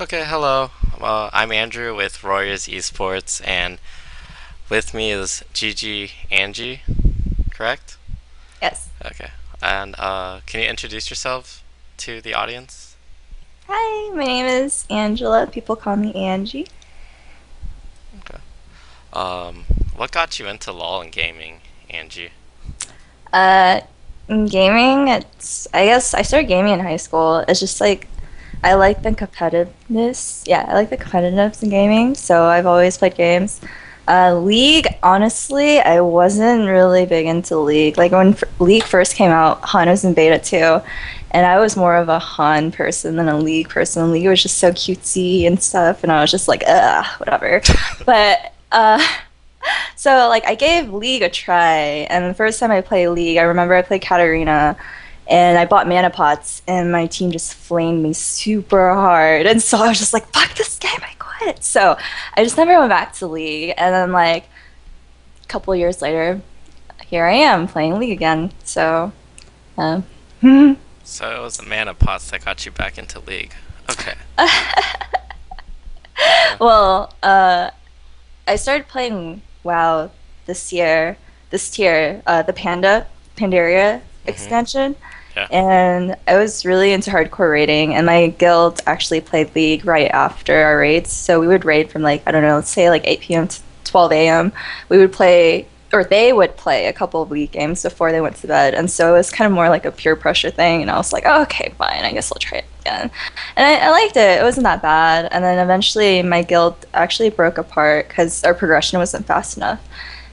Okay, hello. I'm Andrew with Rawrriors eSports, and with me is GG Anjii, correct? Yes. Okay. And can you introduce yourself to the audience? Hi, my name is Angela. People call me Angie. Okay. What got you into LoL and gaming, Anjii? Uh, in gaming, I guess I started gaming in high school. It's just like I like the competitiveness. Yeah, I like the competitiveness in gaming, so I've always played games. League, honestly, I wasn't really big into League. Like when League first came out, Han was in beta too, and I was more of a Han person than a League person. League was just so cutesy and stuff, and I was just like, ugh, whatever. But so like I gave League a try, and the first time I played League, I remember I played Katarina, and I bought mana pots, and my team just flamed me super hard, and so I was just like, "Fuck this game, I quit." So I just never went back to League, and then like a couple years later, here I am playing League again. So, um, So it was the mana pots that got you back into League. Okay. Uh, well, I started playing WoW this tier, the Pandaria mhm. expansion. Yeah. And I was really into hardcore raiding, and my guild actually played League right after our raids. So we would raid from like, I don't know, let's say like 8 p.m. to 12 a.m. We would play, or they would play a couple of League games before they went to bed. And so it was kind of more like a peer pressure thing. And I was like, oh, okay, fine, I guess I'll try it again. And I liked it. It wasn't that bad. And then eventually my guild actually broke apart because our progression wasn't fast enough.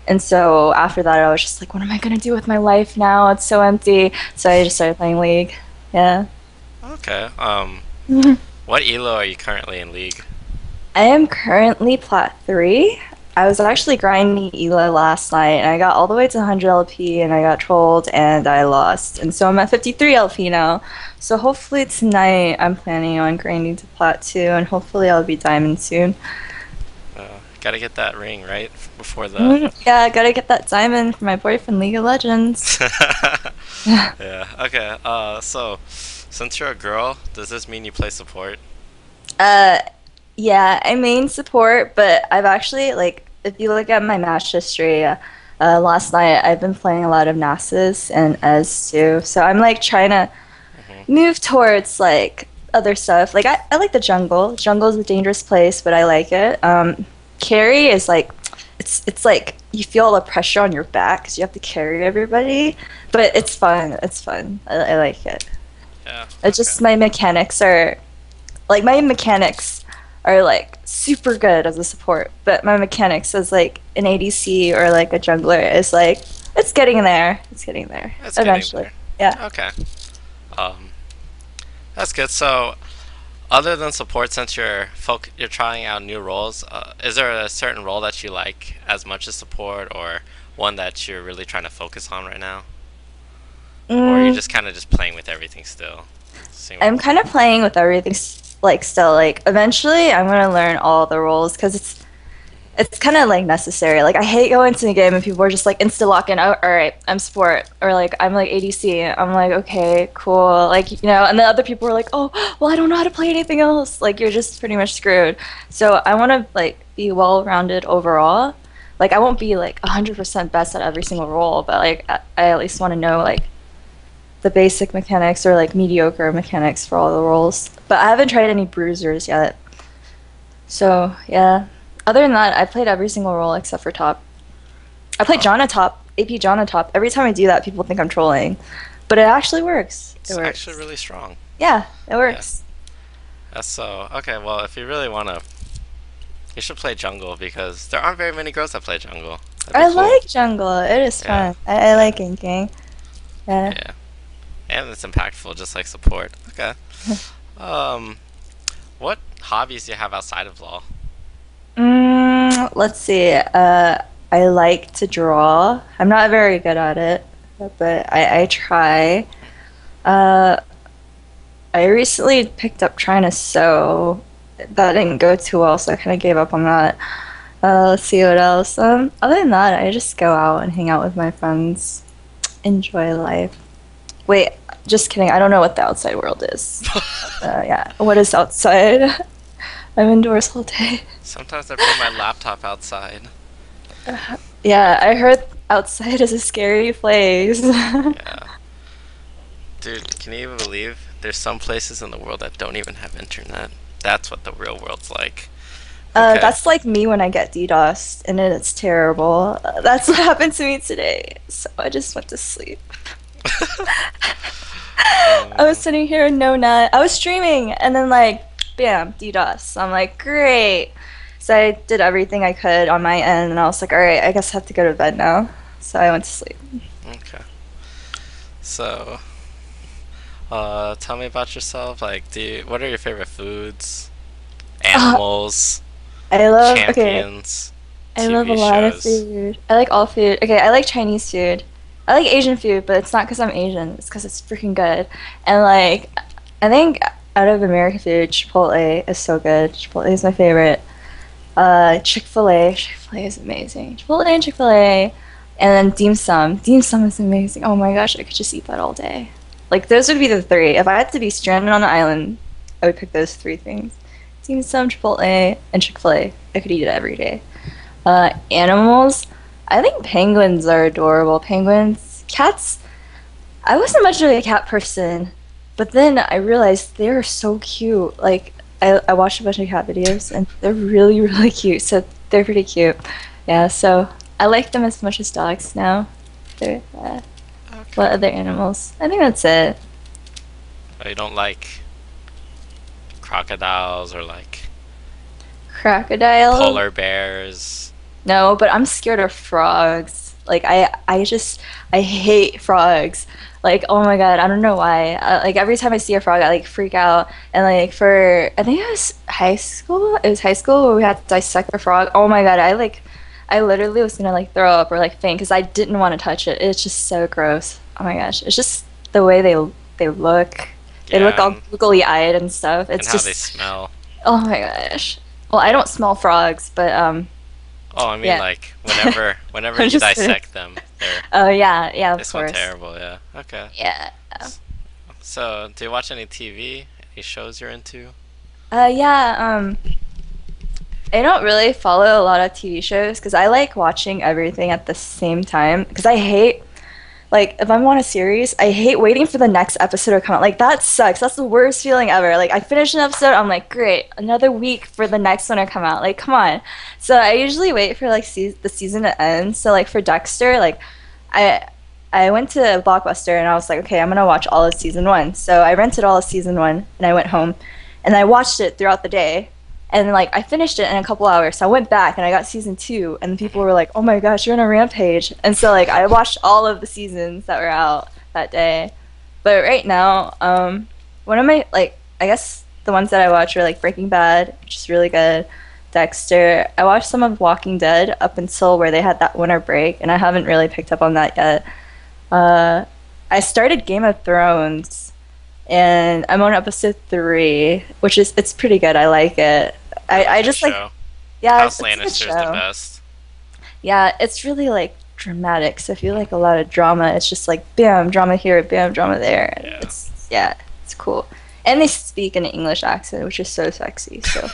And so after that, I was just like, what am I going to do with my life now? It's so empty. So I just started playing League. Yeah. Okay. I What elo are you currently in League? am currently Plat 3. I was actually grinding Ela last night and I got all the way to 100 LP and I got trolled and I lost. And so I'm at 53 LP now. So hopefully tonight I'm planning on grinding to Plat 2 and hopefully I'll be Diamond soon. Gotta get that ring right before the. Yeah, I gotta get that diamond for my boyfriend League of Legends. Yeah. Okay. So since you're a girl, does this mean you play support? Uh, yeah, I main support, but I've actually like if you look at my match history, last night I've been playing a lot of Nasus and Ez too. So I'm like trying to Hmm. move towards like other stuff. Like I like the jungle. Jungle is a dangerous place, but I like it. Carry is like it's like you feel the pressure on your back because you have to carry everybody, but it's fun. It's fun. I like it. Yeah. It's Okay. just my mechanics are like super good as a support, but my mechanics as like an ADC or like a jungler is like it's getting there. It's getting there That's getting eventually. there. Yeah. Okay. Um, that's good. So, other than support, since you're trying out new roles, is there a certain role that you like as much as support, or one that you're really trying to focus on right now, or are you Mm, just kind of just playing with everything still? Seeing what. I'm kind of playing with everything like still like eventually I'm gonna learn all the roles because it's kind of like necessary. Like I hate going to the game and people are just like insta locking. Oh, all right, I'm support or like I'm like ADC. I'm like okay, cool. Like and then other people are like, oh, well I don't know how to play anything else. Like you're just pretty much screwed. So I want to like be well rounded overall. Like I won't be like 100% best at every single role, but like I at least want to know like the basic mechanics or like mediocre mechanics for all the roles. But I haven't tried any bruisers yet. So yeah. Other than that, I played every single role except for top. I played Oh, Janna top, AP Janna top. Every time I do that, people think I'm trolling, but it actually works. It it's actually works. really strong. Yeah, it Yeah. works. That's so okay. Well, if you really wanna, you should play jungle because there aren't very many girls that play jungle. That'd be I cool. like jungle. It is Yeah. fun. I Yeah. like ganking. Yeah. Yeah. And it's impactful, just like support. Okay. Um, what hobbies do you have outside of law? Let's see. I like to draw. I'm not very good at it, but I try. Uh, I recently picked up trying to sew. That didn't go too well, so I kind of gave up on that. Let's see what else. Other than that, I just go out and hang out with my friends, enjoy life. Wait, just kidding. I don't know what the outside world is. Yeah, what is outside? I'm indoors all day. Sometimes I bring my laptop outside. Yeah, I heard outside is a scary place. Yeah. Dude, can you even believe there's some places in the world that don't even have internet? That's what the real world's like. Okay. That's like me when I get DDoSed, and it's terrible. That's what happened to me today. So I just went to sleep. I was Uh, sitting here, no net. I was streaming, and then like, bam, DDoS. I'm like, great. So I did everything I could on my end, and I was like, all right, I guess I have to go to bed now. So I went to sleep. okay. So, tell me about yourself. Like, what are your favorite foods, Uh, animals, okay, champions, I love a TV lot of shows? food. I like all food. Okay, I like Chinese food. I like Asian food, but it's not because I'm Asian. It's because it's freaking good. And like, I think out of American food, Chipotle is so good. Chipotle is my favorite. Chick-fil-A. Chick-fil-A is amazing. Chipotle and Chick-fil-A. And then dim sum. Dim sum is amazing. Oh my gosh, I could just eat that all day. Like, those would be the three. If I had to be stranded on an island, I would pick those three things. Dim sum, Chipotle, and Chick-fil-A. I could eat it every day. Animals. I think penguins are adorable. Penguins, cats. I wasn't much of a cat person, but then I realized they're so cute. Like I watched a bunch of cat videos, and they're really, really cute. So they're pretty cute. Yeah. So I like them as much as dogs now. They're, what Okay. other animals? I think that's it. Oh, you don't like crocodiles or like Crocodile. polar bears? No, but I'm scared of frogs. Like I hate frogs. Like oh my God, I don't know why. Like every time I see a frog, I like freak out. And like for I think it was high school. It was high school where we had to dissect a frog. Oh my God, I literally was gonna like throw up or like faint because I didn't want to touch it. It's just so gross. Oh my gosh, it's just the way they look. They look Yeah, all googly eyed and stuff. and It's how they just smell. oh my gosh. Well, I don't smell frogs, but Oh, I mean yeah. like whenever I'm you just kidding. dissect them, Oh yeah, yeah, they of smell course. terrible. Yeah. Okay. Yeah. So, do you watch any TV? Any shows you're into? Yeah, I don't really follow a lot of TV shows because I like watching everything at the same time. Because I hate, like, if I'm on a series, I hate waiting for the next episode to come out. Like, that sucks. That's the worst feeling ever. Like, I finish an episode, I'm like, great, another week for the next one to come out. Like, come on. So I usually wait for like the season to end. So like for Dexter, like, I I went to Blockbuster and I was like, okay, I'm gonna watch all of season one. So I rented all of season one and I went home and I watched it throughout the day. And like I finished it in a couple hours. So I went back and I got season two and people were like, "Oh my gosh, you're on a rampage." And so like I watched all of the seasons that were out that day. But right now, one of my like I guess the ones that I watch are like Breaking Bad, which is really good. Dexter. I watched some of Walking Dead up until where they had that winter break, and I haven't really picked up on that yet. Uh, I started Game of Thrones, and I'm on episode three, which is it's pretty good. I like it. That was a I good just like show. yeah, House it's a good Lannister's the show. best. Yeah, it's really like dramatic. So if you like a lot of drama, it's just like bam, drama here, bam, drama there. And Yeah. it's yeah, it's cool. And they speak in an English accent, which is so sexy. So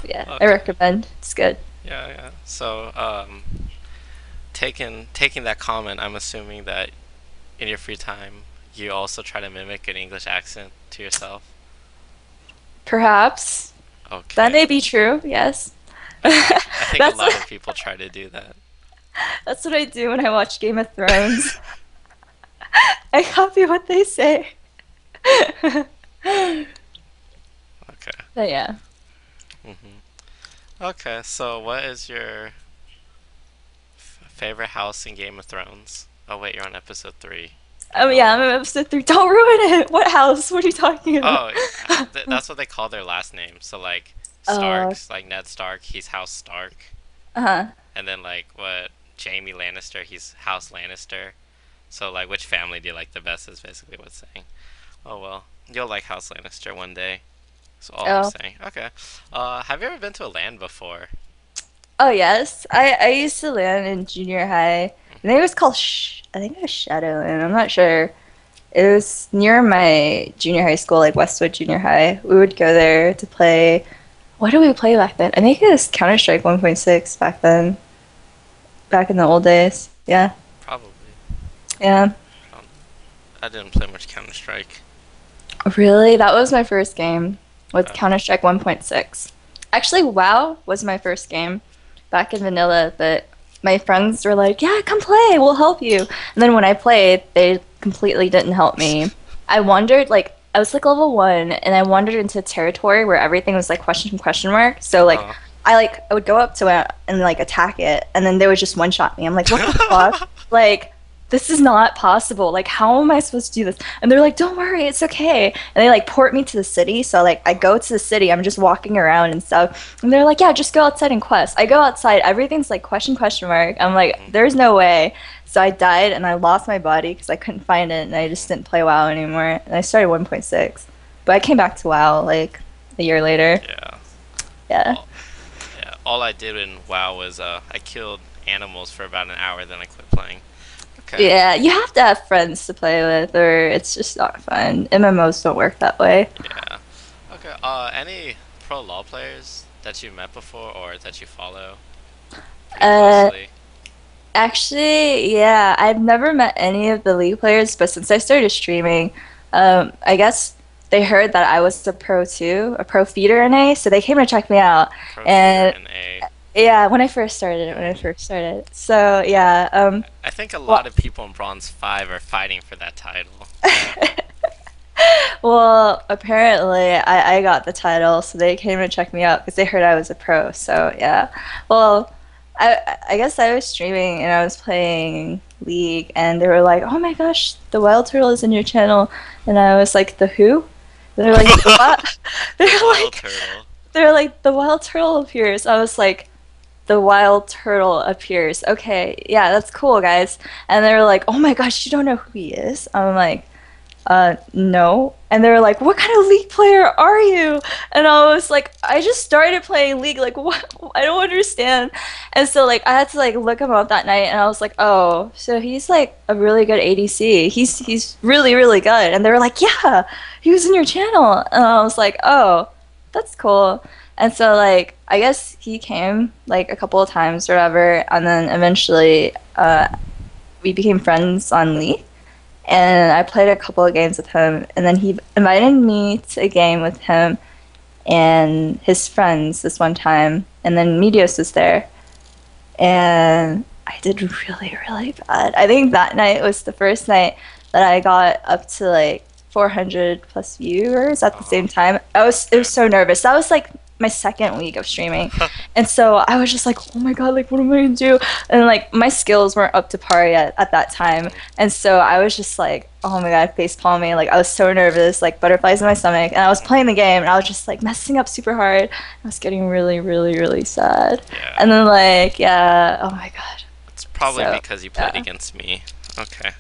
yeah, I Okay. recommend. It's good. Yeah, yeah. So, taking that comment, I'm assuming that in your free time, you also try to mimic an English accent to yourself. Perhaps that Okay. may be true. Yes. I think a That's lot of people try to do that. that's what I do when I watch Game of Thrones. I copy what they say. Okay. But yeah. hmm Okay. So, what is your favorite house in Game of Thrones? Oh wait, you're on episode three. I Oh yeah, know. I'm in episode three. Don't ruin it. What house? What are you talking about? Oh, that's what they call their last name. So like Uh, Starks, like Ned Stark, he's House Stark, uh-huh. and then like what Jamie Lannister, he's House Lannister. So like, which family do you like the best? Is basically what's saying. Oh well, you'll like House Lannister one day. That's all I'm Oh. saying. Okay. Have you ever been to a land before? Oh yes. I used to land in junior high. I think it was called I think it was Shadowland. I'm not sure. It was near my junior high school, like Westwood Junior High. We would go there to play. What did we play back then? I think it was Counter Strike 1.6 back then, back in the old days. Yeah, Probably. yeah. Um, I didn't play much Counter Strike. Really? That was my first game with Uh, Counter Strike 1.6. Actually, WoW was my first game back in vanilla, but my friends were like, "Yeah, come play. We'll help you." And then when I played, they completely didn't help me. I wandered like I was like level 1 and I wandered into territory where everything was like question mark. So like uh, I would go up to it and like attack it and then they would just one shot me. I'm like, "What the fuck?" Like this is not possible. Like, how am I supposed to do this? And they're like, don't worry, it's okay. And they like port me to the city. So like I go to the city, I'm just walking around and stuff. And they're like, yeah, just go outside and quest. I go outside, everything's like question mark. I'm like, there's no way. So I died and I lost my body because I couldn't find it and I just didn't play WoW anymore. And I started 1.6. But I came back to WoW like a year later. yeah. Yeah. All, yeah. All I did in WoW was I killed animals for about an hour, then I quit playing. Okay. Yeah, you have to have friends to play with, or it's just not fun. MMOs don't work that way. Yeah. Okay. Any pro law players that you met before or that you follow pretty Uh, closely? Actually, yeah, I've never met any of the League players, but since I started streaming, I guess they heard that I was a pro too, a pro feeder in A, so they came to check me out. Pro feeder And in A. yeah, when I first started. So yeah, I think a well, lot of people in Bronze 5 are fighting for that title. well, apparently I got the title, so they came to check me out because they heard I was a pro. So yeah, well, I guess I was streaming and I was playing League, and they were like, "Oh my gosh, the Wild Turtle is in your channel," and I was like, "The who?" They're like, "What?" The They're wild like, turtle. they're like, "The Wild Turtle appears." I was like, "The Wild Turtle appears." Okay, yeah, that's cool, guys. And they were like, "Oh my gosh, you don't know who he is?" I'm like, no. And they were like, what kind of League player are you? And I was like, I just started playing League. Like, what? I don't understand. And so, like, I had to, like, look him up that night. And I was like, oh, so he's, like, a really good ADC. He's really, really good. And they were like, yeah, he was in your channel. And I was like, oh, that's cool. And so, like, I guess he came, like, a couple of times or whatever. And then eventually, we became friends on League and I played a couple of games with him, and then he invited me to a game with him and his friends this one time, and then Medios was there, and I did really, really bad. I think that night was the first night that I got up to like 400 plus viewers at the Oh, same time. It okay. was so nervous. That was like my second week of streaming, and so I was just like, oh my god, like what am I gonna do? And like my skills weren't up to par yet at that time, Mhm. and so I was just like, oh my god, face palming. Like I was so nervous, like butterflies in my stomach, and I was playing the game, and I was just like messing up super hard. I was getting really, really, really sad, Yeah. and then like yeah, oh my god. It's probably So because you played yeah. against me. Okay.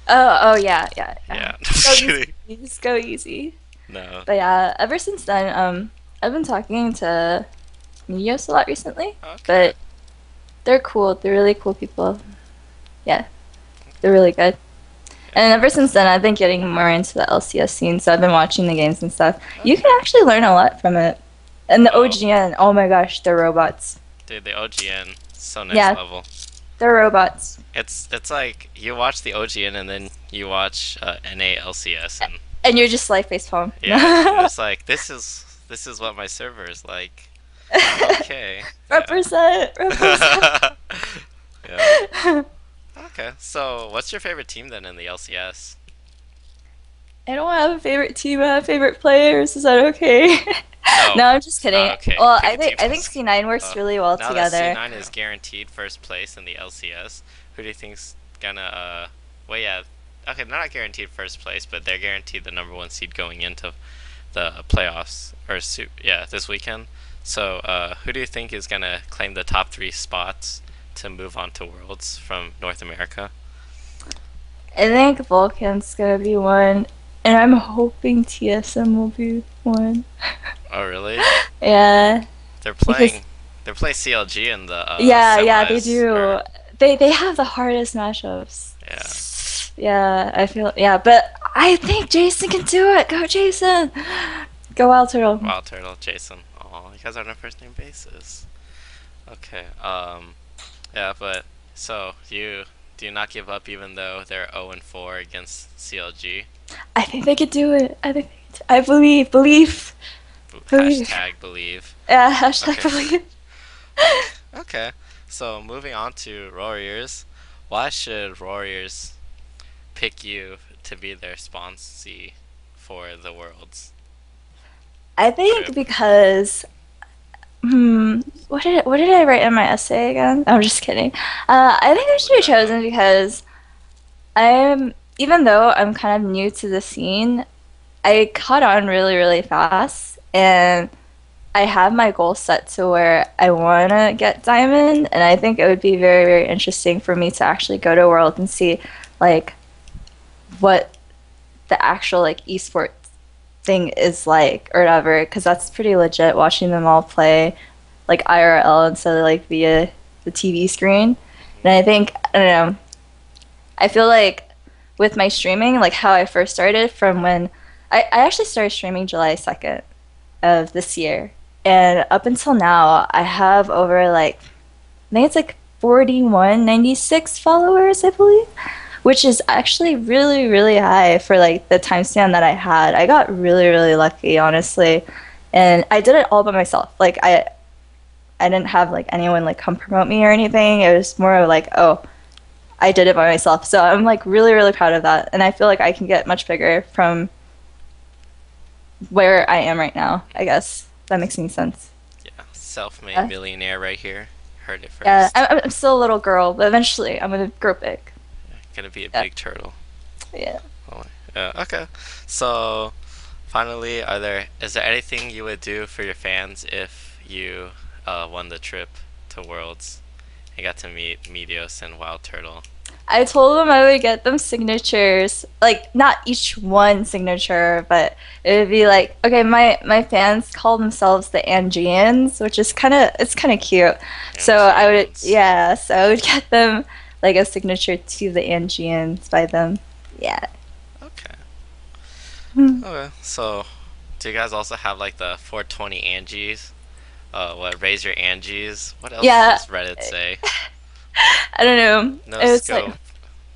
Oh yeah, yeah, yeah. Yeah. Just go Just easy. kidding. Just go easy. No. But yeah, ever since then, I've been talking to Mios a lot recently, Okay. but they're cool. They're really cool people. Yeah, they're really good. Yeah. And ever since then, I've been getting more into the LCS scene, so I've been watching the games and stuff. You can Okay. actually learn a lot from it. And the Oh, OGN, oh my gosh, they're robots. dude, the OGN, so next Yeah, level. they're robots. It's like you watch the OGN and then you watch NALCS and And you're just like facepalm. yeah, you're just like this is what my server is like. Okay. Yeah. Represent, represent. Yeah. Okay. So, what's your favorite team then in the LCS? I don't have a favorite team. I have favorite players. Is that okay? No, No, I'm just it's not kidding. okay. Well, Pick a team. I think C9 works Uh, really well now that together. C9 is guaranteed first place in the LCS, who do you think's gonna well yeah, okay, they're not guaranteed first place, but they're guaranteed the number one seed going into the playoffs yeah, this weekend. So, who do you think is gonna claim the top three spots to move on to Worlds from North America? I think Vulcan's gonna be one, and I'm hoping TSM will be one. Oh, really? Yeah, They're because playing they're playing CLG in the yeah, they semis do. or They have the hardest matchups. yeah. Yeah, I feel yeah, but I think Jason can do it. Go Jason. Go Wild Turtle. Wild Turtle, Jason. Oh, you guys are on a first name basis. Okay. Yeah, but so you do you not give up even though they're 0-4 against CLG? I think they could do it. I think I believe, believe. Hashtag believe. Yeah, hashtag Okay. believe. Okay. Okay. So moving on to Rawrriors. Why should Rawrriors pick you to be their sponsee for the Worlds I think trip? because what did I write in my essay again? I'm just kidding. I I think I can should look be that up. chosen because I'm even though I'm kind of new to the scene, I caught on really, really fast, and I have my goal set to where I want to get diamond, and I think it would be very, very interesting for me to actually go to World and see like what the actual like esports thing is like or whatever, because that's pretty legit watching them all play like IRL instead of like via the TV screen. Hmm. And I think I don't know. I feel like with my streaming, like how I first started from when I actually started streaming July 2nd of this year. And up until now, I have over like, I think it's like 4196 followers, I believe, which is actually really, really high for like the time span that I had. I got really, really lucky, honestly. And I did it all by myself. I didn't have like anyone like come promote me or anything. It was more of like, oh, I did it by myself. So I'm like really, really proud of that. And I feel like I can get much bigger from where I am right now, I guess. If that makes any sense. Yeah, self-made Yeah, millionaire right here. Heard it yeah. first. I'm still a little girl, but eventually I'm gonna grow big. Gonna be a Yeah, big turtle. yeah. Oh, yeah. Okay. So finally, is there anything you would do for your fans if you won the trip to Worlds and got to meet Meteos and Wild Turtle? I told them I would get them signatures, like not each one signature, but it would be like, okay, my fans call themselves the Angeans, which is it's kind of cute. So I would, Angeans. yeah, so I would get them like a signature to the Angeans by them. Yeah. Okay. Hmm. Okay. So, do you guys also have like the 420 Angies? What? Raise your Angies. What else Yeah. does Reddit say? I don't know. No It was like scope.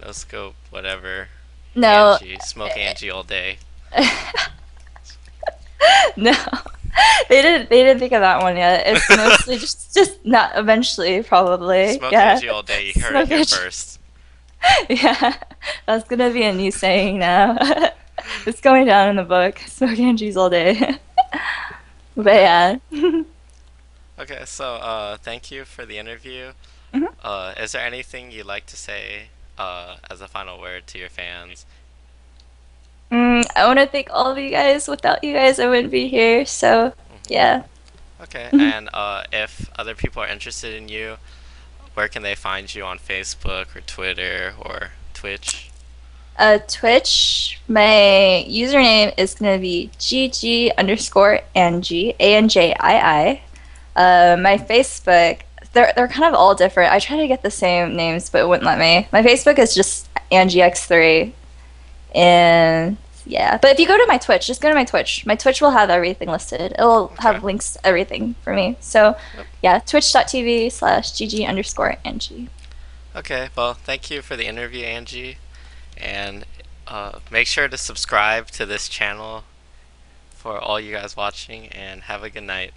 No scope. Whatever. no. Angie. Smoke Angie all day. No. They didn't think of that one yet. It's mostly just not eventually probably. Smoke Yeah. Angie all day. You heard it Smoke here it. first. Yeah. That's gonna be a new saying now. It's going down in the book. Smoke Angie's all day. But Okay. yeah. Okay. So, thank you for the interview. Mhm. Is there anything you'd like to say, as a final word to your fans? I want to thank all of you guys. Without you guys, I wouldn't be here. So, Hmm. yeah. Okay. Mhm. And if other people are interested in you, where can they find you on Facebook or Twitter or Twitch? Twitch, my username is gonna be GG underscore Anjii, Anjii. My Facebook, they're kind of all different. I try to get the same names, but it wouldn't let me. My Facebook is just AngieX3, and yeah. But if you go to my Twitch, just go to my Twitch. My Twitch will have everything listed. It will Okay. have links to everything for me. So Yep. yeah, twitch.tv/GG underscore Anjii. Okay. Well, thank you for the interview, Angie, and make sure to subscribe to this channel for all you guys watching, and have a good night.